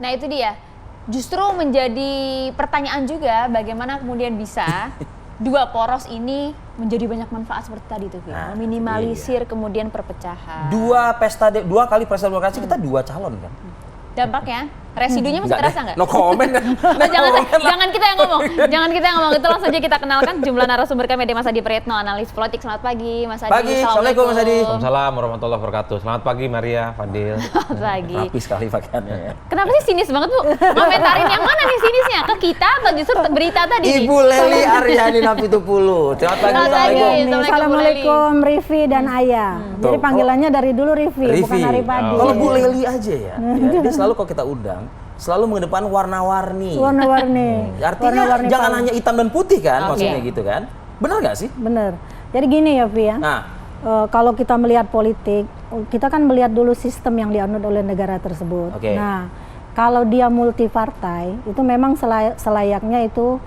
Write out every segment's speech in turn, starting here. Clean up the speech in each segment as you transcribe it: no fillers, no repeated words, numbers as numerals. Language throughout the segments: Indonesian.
Nah itu dia, justru menjadi pertanyaan juga bagaimana kemudian bisa dua poros ini menjadi banyak manfaat seperti tadi tuh, meminimalisir kemudian perpecahan. Dua kali pesta demokrasi kita dua calon kan. Dampaknya, residunya masih terasa nggak? No comment. Jangan kita yang ngomong, itu langsung saja kita kenalkan jumlah narasumber kami ada Mas Adi Prayitno, analis politik. Selamat pagi Mas Adi. Pagi, Assalamualaikum Mas Adi. Waalaikumsalam warahmatullahi wabarakatuh. Selamat pagi Maria, Fadil. Selamat pagi. Rapi sekali pakaiannya ya. Kenapa sih sinis banget Bu? Komentarin yang mana nih sinisnya? Ke kita atau justru berita tadi? Ibu Leli Aryani Napitupulu. Selamat pagi. Assalamualaikum. Assalamualaikum Rivi dan Ayah. Jadi panggilannya dari dulu Rivi, bukan Aripadi. Kalau Bu Leli aja ya, dia selalu kalau kita undang selalu mengedepan warna-warni. Artinya warna-warni jangan hanya hitam dan putih kan, maksudnya gitu kan? Benar nggak sih? Benar. Jadi gini ya Vi ya. Nah, kalau kita melihat politik, kita kan melihat dulu sistem yang dianut oleh negara tersebut. Nah, kalau dia multi partai, itu memang selayaknya itu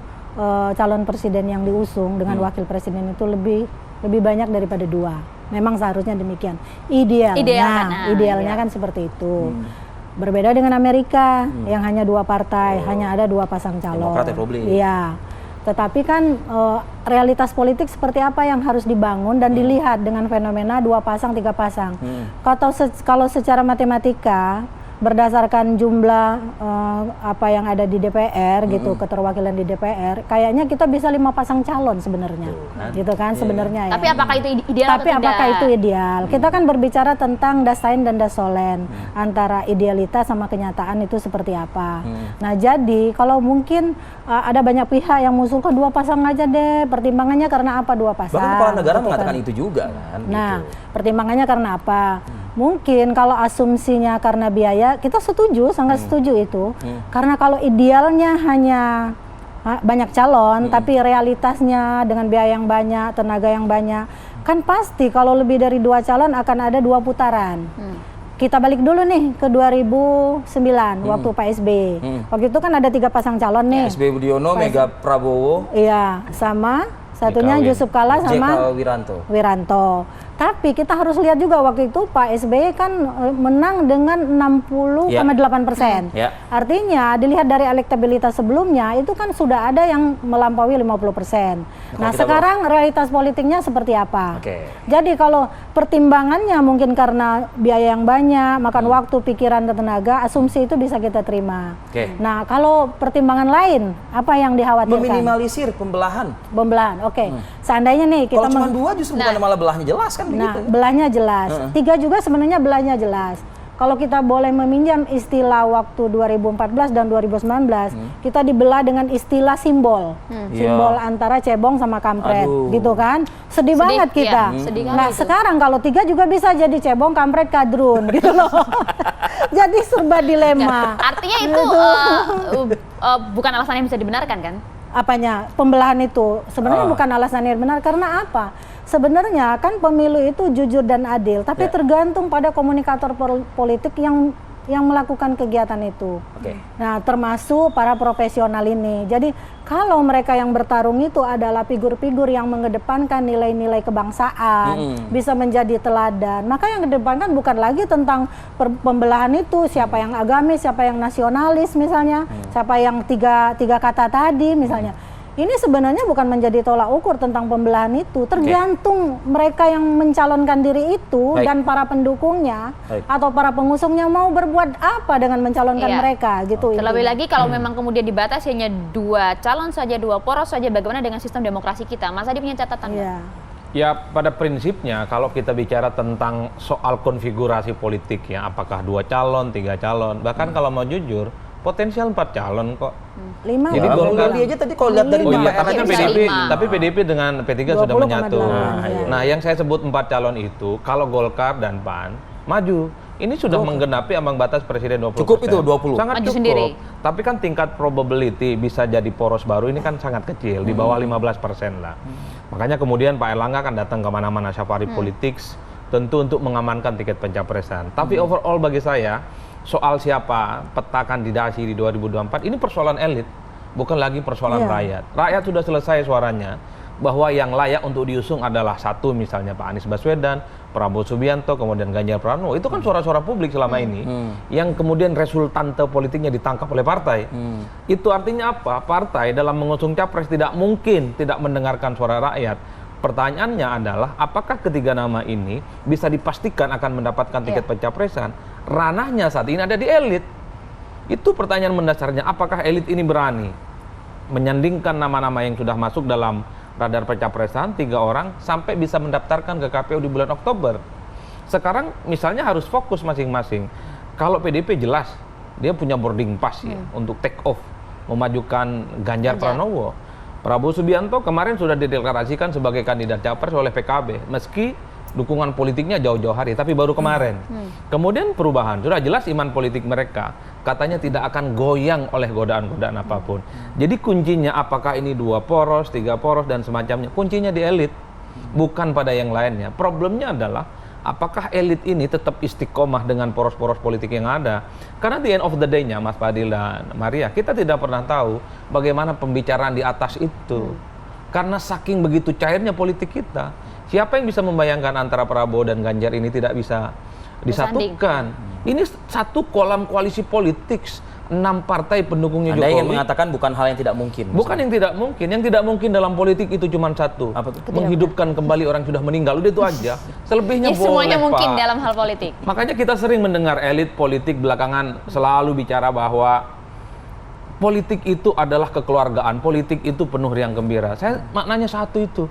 calon presiden yang diusung dengan wakil presiden itu lebih banyak daripada dua. Memang seharusnya demikian. Idealnya kan seperti itu. Berbeda dengan Amerika yang hanya dua partai, hanya ada dua pasang calon. Demokrat Republik. Iya. Tetapi kan realitas politik seperti apa yang harus dibangun dan dilihat dengan fenomena dua pasang, tiga pasang. Kalau secara matematika berdasarkan jumlah apa yang ada di DPR gitu, keterwakilan di DPR, kayaknya kita bisa 5 pasang calon sebenarnya, gitu kan sebenarnya. Tapi apakah itu ideal? Tapi apakah itu ideal? Kita kan berbicara tentang dasain dan dasolen, antara idealitas sama kenyataan itu seperti apa. Nah jadi kalau mungkin ada banyak pihak yang mengusulkan 2 pasang aja deh, pertimbangannya karena apa 2 pasang? bahkan kepala negara mengatakan itu juga kan. Nah pertimbangannya karena apa? Mungkin kalau asumsinya karena biaya, kita setuju, sangat setuju itu. Karena kalau idealnya hanya banyak calon, tapi realitasnya dengan biaya yang banyak, tenaga yang banyak, kan pasti kalau lebih dari 2 calon akan ada 2 putaran. Kita balik dulu nih ke 2009, waktu Pak SBY. Waktu itu kan ada 3 pasang calon nih. SBY Budiono, Mega Prabowo. Iya, sama satunya Yusuf Kala sama Wiranto. Tapi kita harus lihat juga waktu itu Pak SBY kan menang dengan 60,8%. Artinya dilihat dari elektabilitas sebelumnya itu kan sudah ada yang melampaui 50%. Nah sekarang realitas politiknya seperti apa? Jadi kalau pertimbangannya mungkin karena biaya yang banyak, makan waktu, pikiran, dan tenaga, asumsi itu bisa kita terima. Nah kalau pertimbangan lain, apa yang dikhawatirkan? Meminimalisir pembelahan. Seandainya nih kita kalau cuma 2 justru bukan malah belahnya jelas kan? Nah, belahnya jelas. 3 juga sebenarnya belahnya jelas. Kalau kita boleh meminjam istilah waktu 2014 dan 2019, kita dibelah dengan istilah simbol. Simbol antara cebong sama kampret, gitu kan? Sedih banget kita. Nah, sekarang kalau 3 juga bisa jadi cebong, kampret, kadrun, gitu loh. Jadi serba dilema. Artinya itu bukan alasan yang bisa dibenarkan kan? Apanya? Pembelahan itu sebenarnya bukan alasan yang benar. Karena apa? Sebenarnya kan pemilu itu jujur dan adil, tapi tergantung pada komunikator politik yang melakukan kegiatan itu. Nah, termasuk para profesional ini. Jadi kalau mereka yang bertarung itu adalah figur-figur yang mengedepankan nilai-nilai kebangsaan, bisa menjadi teladan. Maka yang kedepankan bukan lagi tentang pembelahan itu, siapa yang agamis, siapa yang nasionalis misalnya, siapa yang tiga kata tadi misalnya. Ini sebenarnya bukan menjadi tolak ukur tentang pembelahan itu, tergantung mereka yang mencalonkan diri itu dan para pendukungnya atau para pengusungnya mau berbuat apa dengan mencalonkan mereka gitu. Terlebih lagi kalau memang kemudian dibatasi hanya 2 calon saja, 2 poros saja, bagaimana dengan sistem demokrasi kita? Mas Adi punya catatan? Ya pada prinsipnya kalau kita bicara tentang soal konfigurasi politik ya, apakah 2 calon, 3 calon, bahkan kalau mau jujur potensial 4 calon kok. 5. Jadi Golkar aja tadi kalau lihat dari tapi PDIP dengan P3 sudah menyatu. Nah, yang saya sebut 4 calon itu kalau Golkar dan PAN maju, ini sudah menggenapi ambang batas presiden 20%. Cukup itu 20. Sangat maju cukup. Sendiri. Tapi kan tingkat probability bisa jadi poros baru ini kan sangat kecil, di bawah 15% lah. Makanya kemudian Pak Erlangga akan datang ke mana-mana safari politik tentu untuk mengamankan tiket pencapresan. Tapi overall bagi saya soal siapa peta kandidasi di 2024 ini persoalan elit, bukan lagi persoalan rakyat. Rakyat sudah selesai suaranya bahwa yang layak untuk diusung adalah 1 misalnya Pak Anies Baswedan, Prabowo Subianto, kemudian Ganjar Pranowo, itu kan suara-suara publik selama ini yang kemudian resultante politiknya ditangkap oleh partai. Itu artinya apa? Partai dalam mengusung capres tidak mungkin tidak mendengarkan suara rakyat. Pertanyaannya adalah apakah ketiga nama ini bisa dipastikan akan mendapatkan tiket pencapresan? Ranahnya saat ini ada di elit. Itu pertanyaan mendasarnya, apakah elit ini berani menyandingkan nama-nama yang sudah masuk dalam radar pencapresan 3 orang sampai bisa mendaftarkan ke KPU di bulan Oktober. Sekarang misalnya harus fokus masing-masing. Kalau PDP jelas dia punya boarding pass ya untuk take off memajukan Ganjar Pranowo. Prabowo Subianto kemarin sudah dideklarasikan sebagai kandidat capres oleh PKB meski dukungan politiknya jauh-jauh hari, tapi baru kemarin. Kemudian perubahan, sudah jelas iman politik mereka katanya tidak akan goyang oleh godaan-godaan apapun. Jadi kuncinya apakah ini 2 poros, 3 poros, dan semacamnya, kuncinya di elit, bukan pada yang lainnya. Problemnya adalah apakah elit ini tetap istiqomah dengan poros-poros politik yang ada. Karena di end of the day-nya, Mas Fadil dan Maria, kita tidak pernah tahu bagaimana pembicaraan di atas itu. Karena saking begitu cairnya politik kita. Siapa yang bisa membayangkan antara Prabowo dan Ganjar ini tidak bisa disatukan? Ini satu kolam koalisi politik, 6 partai pendukungnya Anda Jokowi. ingin mengatakan bukan hal yang tidak mungkin? Bukan yang tidak mungkin. Yang tidak mungkin dalam politik itu cuma satu. Apa itu? Menghidupkan kembali orang yang sudah meninggal. Udah itu aja. Selebihnya boleh, semuanya mungkin Pak. dalam hal politik. Makanya kita sering mendengar elit politik belakangan selalu bicara bahwa politik itu adalah kekeluargaan, politik itu penuh riang gembira. Saya maknanya satu itu.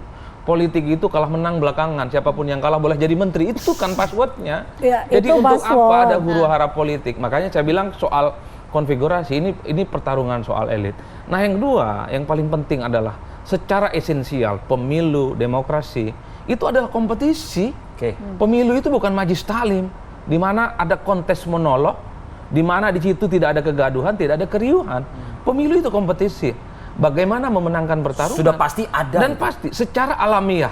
Politik itu kalah menang belakangan, siapapun yang kalah boleh jadi menteri. Itu kan passwordnya. Ya, jadi itu untuk password. apa ada huru hara politik? Makanya saya bilang soal konfigurasi ini pertarungan soal elit. Nah yang kedua, yang paling penting adalah secara esensial pemilu demokrasi itu adalah kompetisi. Pemilu itu bukan majlis taklim, di mana ada kontes monolog, di mana di situ tidak ada kegaduhan, tidak ada keriuhan. Pemilu itu kompetisi. Bagaimana memenangkan pertarungan? Sudah pasti ada. Dan pasti secara alamiah.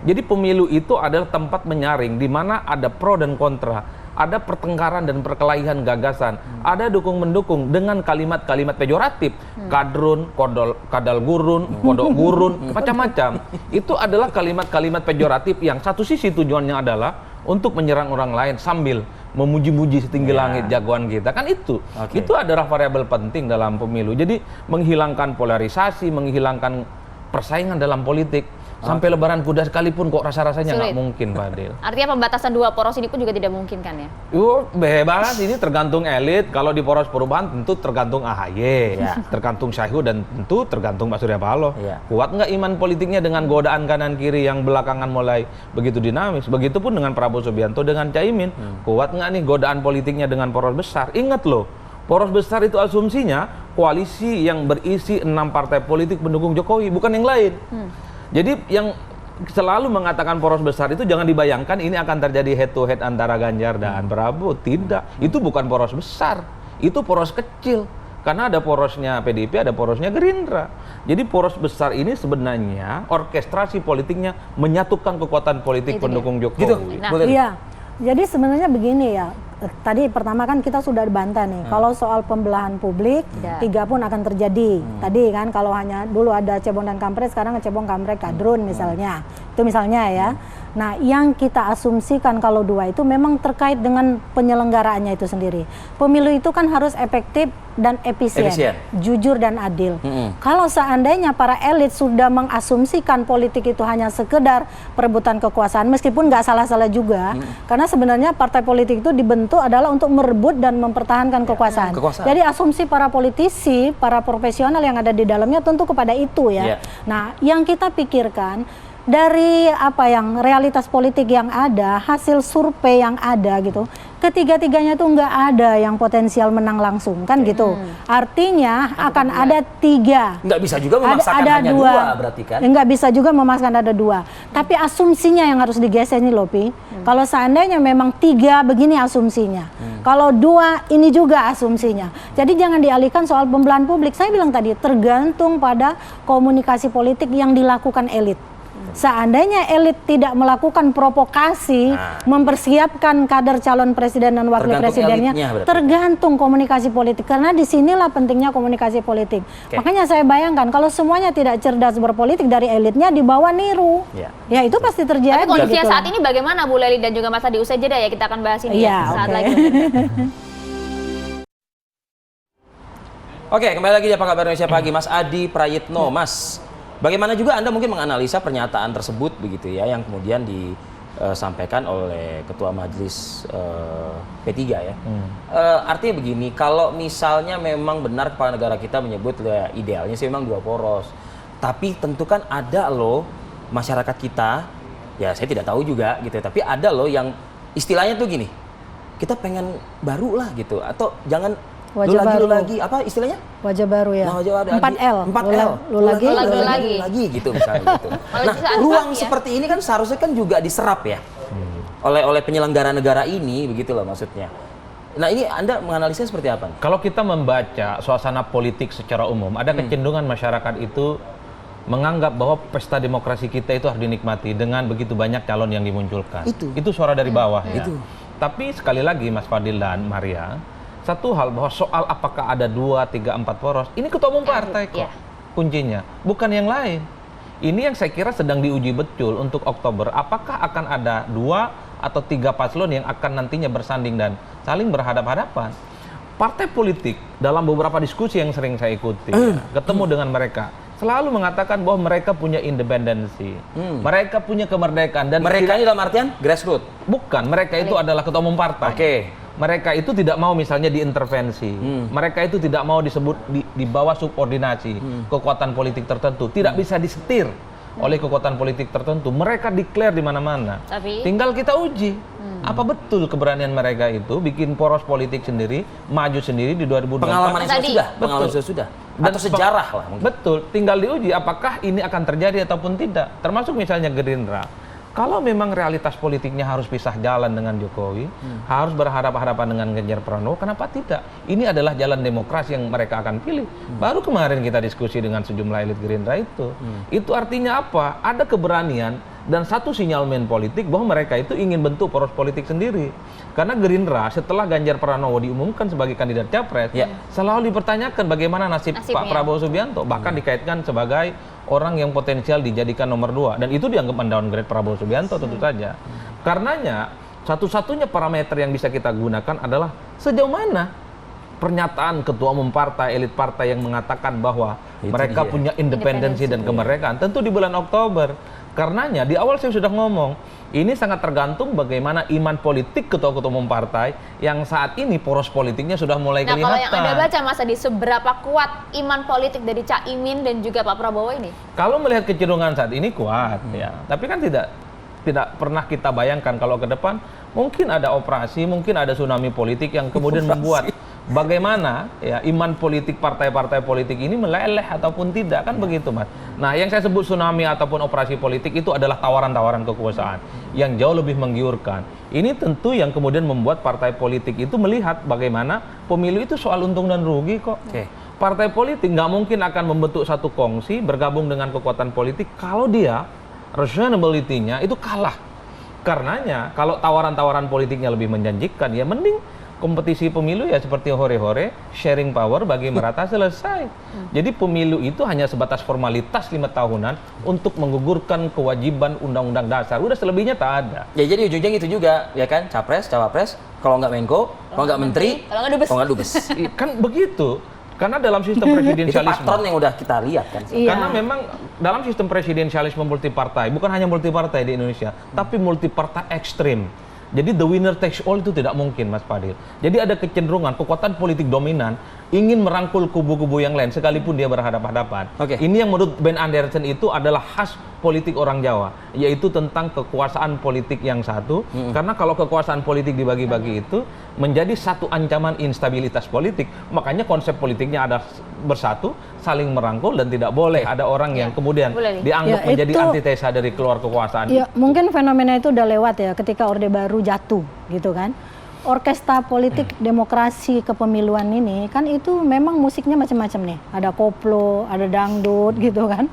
Jadi pemilu itu adalah tempat menyaring di mana ada pro dan kontra, ada pertengkaran dan perkelahian gagasan, ada dukung-mendukung dengan kalimat-kalimat pejoratif, kadrun, kadal gurun, kodok gurun, macam-macam. Itu adalah kalimat-kalimat pejoratif yang satu sisi tujuannya adalah untuk menyerang orang lain sambil memuji-muji setinggi langit jagoan kita, kan itu. Itu adalah variabel penting dalam pemilu. Jadi menghilangkan polarisasi, menghilangkan persaingan dalam politik. Sampai lebaran kuda sekalipun kok rasa-rasanya nggak mungkin, Pak Adil. Artinya pembatasan 2 poros ini pun juga tidak mungkin kan ya? Bebas, ini tergantung elit. Kalau di poros perubahan tentu tergantung AHY, tergantung Syahihu, dan tentu tergantung Pak Surya Paloh. Kuat nggak iman politiknya dengan godaan kanan kiri yang belakangan mulai begitu dinamis. Begitupun dengan Prabowo Subianto dengan Caimin. Kuat nggak nih godaan politiknya dengan poros besar? Ingat loh, poros besar itu asumsinya koalisi yang berisi 6 partai politik pendukung Jokowi, bukan yang lain. Jadi yang selalu mengatakan poros besar itu jangan dibayangkan ini akan terjadi head to head antara Ganjar dan Prabowo. Tidak, itu bukan poros besar, itu poros kecil. Karena ada porosnya PDIP, ada porosnya Gerindra. Jadi poros besar ini sebenarnya orkestrasi politiknya menyatukan kekuatan politik pendukung Jokowi. Iya, jadi sebenarnya begini ya. Tadi pertama kan kita sudah bantah nih, kalau soal pembelahan publik, 3 pun akan terjadi. Tadi kan kalau hanya dulu ada cebong dan kampret, sekarang cebong kampret kadrun misalnya. Itu misalnya ya. Nah yang kita asumsikan kalau 2 itu memang terkait dengan penyelenggaraannya itu sendiri. Pemilu itu kan harus efektif dan efisien. Jujur dan adil. Kalau seandainya para elit sudah mengasumsikan politik itu hanya sekedar perebutan kekuasaan, meskipun nggak salah-salah juga, karena sebenarnya partai politik itu dibentuk adalah untuk merebut dan mempertahankan kekuasaan. Jadi asumsi para politisi, para profesional yang ada di dalamnya tentu kepada itu ya. Nah, yang kita pikirkan dari apa yang realitas politik yang ada, hasil survei yang ada gitu, ketiga-tiganya tuh nggak ada yang potensial menang langsung kan gitu. Artinya akan ada 3. Nggak bisa juga memaksakan ada hanya 2 berarti kan? Nggak bisa juga memaksakan ada 2. Tapi asumsinya yang harus digeser nih loh, Pi. Kalau seandainya memang 3 begini asumsinya. Kalau 2 ini juga asumsinya. Jadi jangan dialihkan soal pembelahan publik. Saya bilang tadi tergantung pada komunikasi politik yang dilakukan elit. Seandainya elit tidak melakukan provokasi, mempersiapkan kader calon presiden dan wakil Tergantung presidennya, elitnya berarti. tergantung komunikasi politik. Karena disinilah pentingnya komunikasi politik. Makanya saya bayangkan kalau semuanya tidak cerdas berpolitik dari elitnya dibawa niru, ya itu pasti terjadi. Tapi kondisinya gitu. saat ini bagaimana Bu Leli dan juga Mas Adi? Usai jeda ya kita akan bahas ini saat lagi. Oke, kembali lagi di Apa Kabar Indonesia Pagi, Mas Adi Prayitno. Mas, bagaimana juga Anda mungkin menganalisa pernyataan tersebut begitu ya, yang kemudian disampaikan oleh Ketua Majelis P3 ya. Artinya begini, kalau misalnya memang benar kepala negara kita menyebut ya, idealnya sih memang 2 poros. Tapi tentu kan ada loh masyarakat kita, ya saya tidak tahu juga gitu, tapi ada loh yang istilahnya tuh gini, kita pengen baru lah gitu, atau jangan Wajah lu baru. lagi apa istilahnya? Wajah baru ya. Nah, wajah baru 4L. 4L. Lu lagi, lagi. Lagi gitu misalnya gitu. Nah, ruang seperti ini kan seharusnya kan juga diserap ya. Oleh penyelenggara negara ini begitu loh maksudnya. Nah, ini Anda menganalisa seperti apa nih? Kalau kita membaca suasana politik secara umum, ada kecenderungan masyarakat itu menganggap bahwa pesta demokrasi kita itu harus dinikmati dengan begitu banyak calon yang dimunculkan. Itu suara dari bawah ya. Tapi sekali lagi Mas Fadil dan Maria, satu hal bahwa soal apakah ada 2, 3, 4 poros, ini ketua umum partai kok kuncinya, bukan yang lain. Ini yang saya kira sedang diuji betul untuk Oktober, apakah akan ada 2 atau 3 paslon yang akan nantinya bersanding dan saling berhadap-hadapan. Partai politik dalam beberapa diskusi yang sering saya ikuti, ketemu dengan mereka, selalu mengatakan bahwa mereka punya independensi, mereka punya kemerdekaan, dan Mereka ini dalam artian grassroots. bukan, mereka itu adalah ketua umum partai. Mereka itu tidak mau misalnya diintervensi, mereka itu tidak mau disebut di bawah subordinasi kekuatan politik tertentu, tidak bisa disetir oleh kekuatan politik tertentu. Mereka declare di mana-mana. Tinggal kita uji apa betul keberanian mereka itu bikin poros politik sendiri, maju sendiri di 2024. Pengalaman sudah. Atau sejarah lah mungkin. Betul, tinggal diuji apakah ini akan terjadi ataupun tidak. Termasuk misalnya Gerindra. Kalau memang realitas politiknya harus pisah jalan dengan Jokowi, harus berhadapan-hadapan dengan Ganjar Pranowo, kenapa tidak? Ini adalah jalan demokrasi yang mereka akan pilih. Baru kemarin kita diskusi dengan sejumlah elit Gerindra itu. Itu artinya apa? Ada keberanian dan satu sinyalmen politik bahwa mereka itu ingin bentuk poros politik sendiri. Karena Gerindra setelah Ganjar Pranowo diumumkan sebagai kandidat capres, selalu dipertanyakan bagaimana nasib Pak Prabowo Subianto, bahkan dikaitkan sebagai orang yang potensial dijadikan nomor 2, dan itu dianggap mendowngrade Prabowo Subianto tentu saja. Karenanya satu-satunya parameter yang bisa kita gunakan adalah sejauh mana pernyataan ketua umum partai, elit partai yang mengatakan bahwa mereka punya independensi dan kemerdekaan, tentu di bulan Oktober. Karenanya di awal saya sudah ngomong, ini sangat tergantung bagaimana iman politik ketua-ketua umum partai yang saat ini poros politiknya sudah mulai kelihatan. Nah, kalau yang Anda baca Mas Adi, seberapa kuat iman politik dari Cak Imin dan juga Pak Prabowo ini? Kalau melihat kecenderungan saat ini kuat ya, tapi kan tidak pernah kita bayangkan kalau ke depan mungkin ada operasi, mungkin ada tsunami politik yang kemudian membuat bagaimana ya iman politik partai-partai politik ini meleleh ataupun tidak, kan begitu Mas. Nah, yang saya sebut tsunami ataupun operasi politik itu adalah tawaran-tawaran kekuasaan yang jauh lebih menggiurkan. Ini tentu yang kemudian membuat partai politik itu melihat bagaimana pemilu itu soal untung dan rugi kok. Partai politik nggak mungkin akan membentuk satu kongsi bergabung dengan kekuatan politik kalau dia reasonability-nya itu kalah. Karenanya kalau tawaran-tawaran politiknya lebih menjanjikan, ya mending kompetisi pemilu ya seperti hore-hore, sharing power bagi merata, selesai. Jadi pemilu itu hanya sebatas formalitas 5 tahunan untuk menggugurkan kewajiban undang-undang dasar. Udah selebihnya tak ada. Ya jadi ujungnya gitu juga, ya kan? Capres, cawapres, kalau nggak Menko, kalau nggak Menteri, kalau nggak Dubes. Kan begitu. Karena dalam sistem presidensialisme, itu patron yang udah kita lihat kan. Karena memang dalam sistem presidensialisme multipartai, bukan hanya multipartai di Indonesia, tapi multipartai ekstrim. Jadi the winner takes all itu tidak mungkin, Mas Fadil. Jadi ada kecenderungan kekuatan politik dominan ingin merangkul kubu-kubu yang lain sekalipun dia berhadapan-hadapan. Ini yang menurut Ben Anderson itu adalah khas politik orang Jawa, yaitu tentang kekuasaan politik yang satu. Karena kalau kekuasaan politik dibagi-bagi itu menjadi satu ancaman instabilitas politik. Makanya konsep politiknya ada bersatu, saling merangkul, dan tidak boleh ada orang yang kemudian dianggap menjadi antitesa dari keluar kekuasaan. Ya, mungkin fenomena itu udah lewat ya ketika Orde Baru jatuh gitu kan. Orkestra politik demokrasi kepemiluan ini kan itu memang musiknya macam-macam nih. Ada koplo, ada dangdut gitu kan.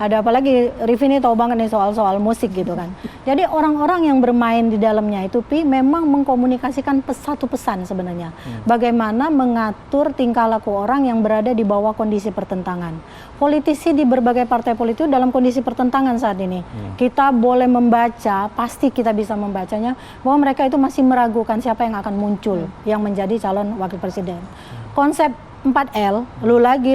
Ada apalagi Rivi ini tahu banget nih soal-soal musik gitu kan. Jadi orang-orang yang bermain di dalamnya itu Pi memang mengkomunikasikan satu pesan sebenarnya. Bagaimana mengatur tingkah laku orang yang berada di bawah kondisi pertentangan. Politisi di berbagai partai politik dalam kondisi pertentangan saat ini. Kita boleh membaca, pasti kita bisa membacanya bahwa mereka itu masih meragukan siapa yang akan muncul yang menjadi calon wakil presiden. Konsep 4L, lu lagi,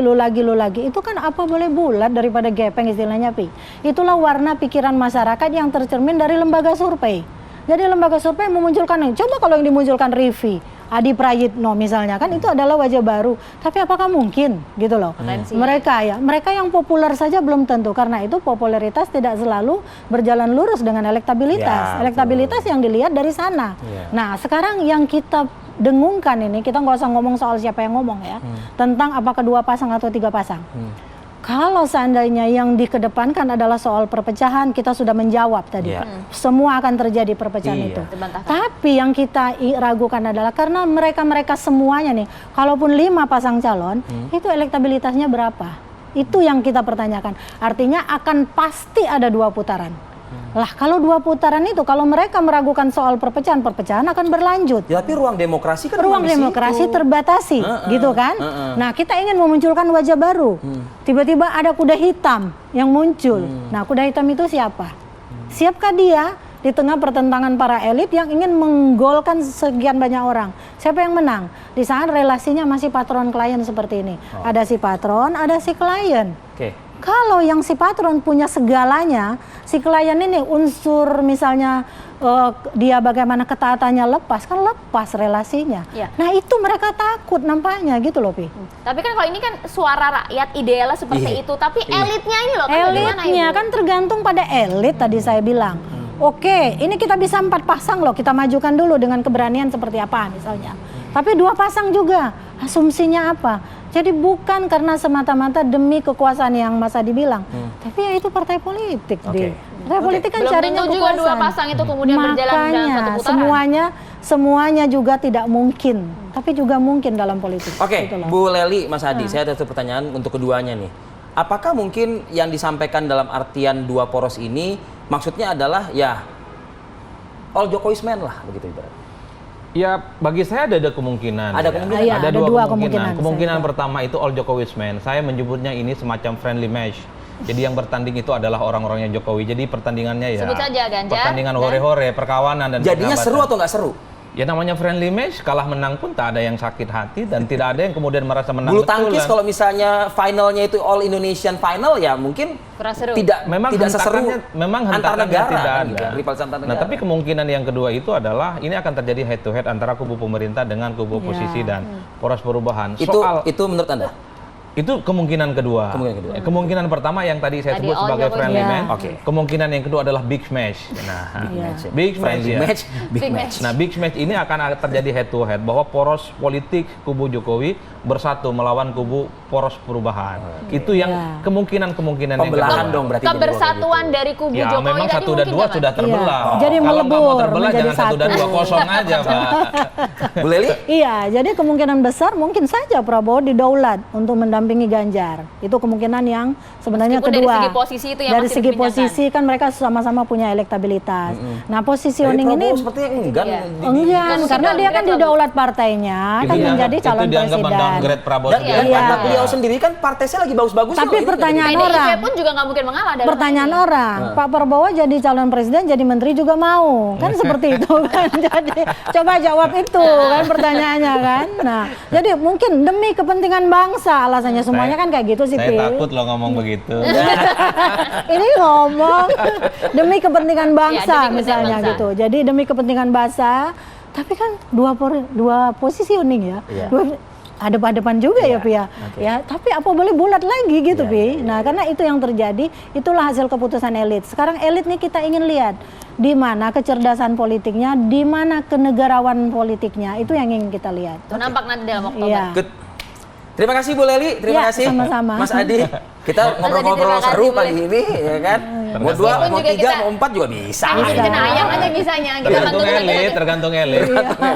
itu kan apa boleh bulat daripada gepeng istilahnya Pi. Itulah warna pikiran masyarakat yang tercermin dari lembaga survei. Jadi lembaga survei memunculkan, coba kalau yang dimunculkan Rivi, Adi Prayitno misalnya, kan itu adalah wajah baru. Tapi apakah mungkin gitu loh? Mereka yang populer saja belum tentu, karena itu popularitas tidak selalu berjalan lurus dengan elektabilitas. Elektabilitas yang dilihat dari sana. Nah, sekarang yang kita dengungkan ini, kita nggak usah ngomong soal siapa yang ngomong ya, tentang apakah 2 pasang atau 3 pasang. Kalau seandainya yang dikedepankan adalah soal perpecahan, kita sudah menjawab tadi. Semua akan terjadi perpecahan itu. Tapi yang kita ragukan adalah karena mereka semuanya nih, kalaupun 5 pasang calon, itu elektabilitasnya berapa? Itu yang kita pertanyakan. Artinya akan pasti ada 2 putaran. Lah kalau 2 putaran itu, kalau mereka meragukan soal perpecahan akan berlanjut. Ya, tapi ruang demokrasi kan ruang demokrasi terbatasi, gitu kan? Nah, kita ingin memunculkan wajah baru. Tiba-tiba ada kuda hitam yang muncul. Nah, kuda hitam itu siapa? Siapkah dia di tengah pertentangan para elit yang ingin menggolkan sekian banyak orang? Siapa yang menang? Di saat relasinya masih patron klien seperti ini. Ada si patron, ada si klien. Kalau yang si patron punya segalanya, si klien ini unsur misalnya dia bagaimana ketaatannya lepas relasinya. Nah itu mereka takut nampaknya gitu loh Pi. Tapi kan kalau ini kan suara rakyat idealnya seperti itu, tapi elitnya ini loh kan elitnya kan tergantung pada elit tadi saya bilang. Oke, ini kita bisa 4 pasang loh, kita majukan dulu dengan keberanian seperti apa misalnya. Tapi 2 pasang juga, asumsinya apa? Jadi bukan karena semata-mata demi kekuasaan yang Mas Adi bilang, tapi ya itu partai politik. Partai politik kan carinya kekuasaan. Juga 2 pasang itu kemudian berjalan dalam satu putaran. Semuanya juga tidak mungkin, tapi juga mungkin dalam politik. Oke, Bu Leli, Mas Adi, saya ada satu pertanyaan untuk keduanya nih. Apakah mungkin yang disampaikan dalam artian 2 poros ini maksudnya adalah ya all Jokowi's man lah begitu ibaratnya? Ya, bagi saya ada kemungkinan. Ada kemungkinan. Ada 2 kemungkinan. Kemungkinan pertama itu all Jokowi's man. Saya menyebutnya ini semacam friendly match. Jadi yang bertanding itu adalah orang-orangnya Jokowi. Jadi pertandingannya ya sebut saja Ganjar, pertandingan hore-hore, perkawanan dan jadinya seru atau nggak seru? Ya namanya friendly match, kalah menang pun tak ada yang sakit hati dan tidak ada yang kemudian merasa menang. Bulu tangkis kalau misalnya finalnya itu all Indonesian final ya mungkin tidak seseru memang antar negara tidak kan, ada. gitu, rivalitas antar negara. Nah, tapi kemungkinan yang kedua itu adalah ini akan terjadi head to head antara kubu pemerintah dengan kubu oposisi dan poros perubahan. Itu menurut Anda? Itu kemungkinan kedua. Kemungkinan pertama yang tadi saya sebut sebagai friendly match. Kemungkinan yang kedua adalah big match. Nah, big match. Nah, big match ini akan terjadi head to head bahwa poros politik kubu Jokowi bersatu melawan kubu poros perubahan. Itu yang kemungkinan yang pembelahan dong berarti. Kebersatuan dari kubu ya, Jokowi memang 1 dan 2 sudah terbelah. Jadi kalau nggak mau terbelah menjadi jangan 1 dan 2 kosong aja, Pak. Bu Leli? Iya, jadi kemungkinan besar mungkin saja Prabowo didaulat untuk mendampingi Ganjar. Itu kemungkinan yang sebenarnya meskipun kedua. Dari segi posisi itu yang dari segi posisi kan mereka sama-sama punya elektabilitas. Nah, positioning ini sepertinya enggan karena dia kan didaulat partainya kan menjadi calon presiden. Dan karena beliau sendiri kan partainya lagi bagus-bagus. Tapi pertanyaan orang pun juga nggak mungkin mengalah. Pertanyaan orang, Pak Prabowo jadi calon presiden, jadi menteri juga mau, kan seperti itu kan. Jadi coba jawab itu kan pertanyaannya kan. Nah, jadi mungkin demi kepentingan bangsa alasannya semuanya kan kayak gitu sih. Saya takut lo ngomong begitu. Ini ngomong demi kepentingan bangsa misalnya gitu. Jadi demi kepentingan bangsa, tapi kan dua posisi unik ya. Hadap-hadapan juga ya Pi ya. Ya, tapi apa boleh bulat lagi gitu Pi. Nah, karena itu yang terjadi, itulah hasil keputusan elit. Sekarang elit nih kita ingin lihat di mana kecerdasan politiknya, di mana kenegarawan politiknya, itu yang ingin kita lihat. Itu nampak nanti dalam Oktober. Terima kasih Bu Leli, terima kasih sama-sama. Mas Adi. Kita ngobrol-ngobrol seru pagi ini ya kan. Mau 2, Meskipun mau juga 3, kita- mau 4 juga bisa. Kan bisa cenayang aja bisanya. Kita Tergantung bantu elit, tergantung elit.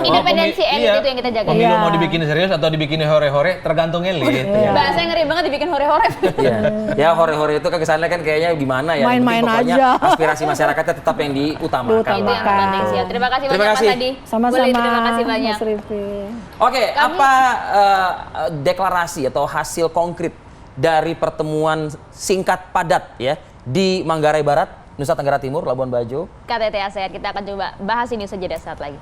Independensi elit Iya. itu yang kita jaga. Pemilu Iya. mau dibikin serius atau dibikin hore-hore, tergantung elit. Bahasanya ngeri banget dibikin hore-hore. Iya. Ya hore-hore itu kan kesannya kan kayaknya gimana ya. Yang Main-main penting pokoknya aja. aspirasi masyarakatnya tetap yang diutamakan. Itu yang lah. terpenting sih. Terima kasih Terima banyak kasih. Mas Adi. Sama-sama. Boleh, terima kasih banyak. Mas Rifki. Oke, apa deklarasi atau hasil konkret dari pertemuan singkat padat ya di Manggarai Barat, Nusa Tenggara Timur, Labuan Bajo? KTT ASEAN, kita akan coba bahas ini saja saat lagi.